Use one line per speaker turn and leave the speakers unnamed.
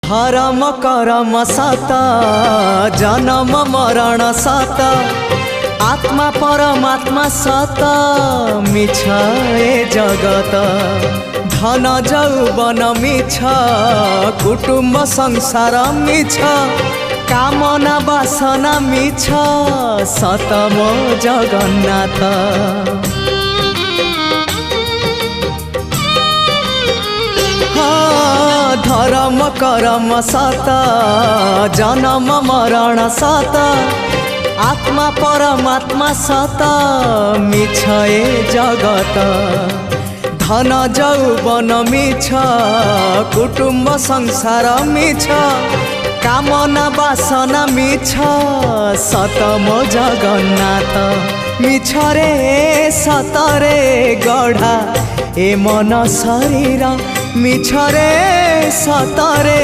धर्म करम सत जन्म मरण सत आत्मा परमात्मा सत मिछ ए जगत धन जौवन मिछ कुटुम्ब संसार मिछ कामना वासना मिछ सत मो जगन्नाथ। धर्म करम सत जन्म मरण सत आत्मा परमात्मा सत मिछ ए जगत धन जौवन मिछ कुटुम्ब संसार मिछ कामना वासना मिछ सत मो जगन्नाथ। मिछ रे सत रे गढ़ा ए मन शरीर मिछ रे सत रे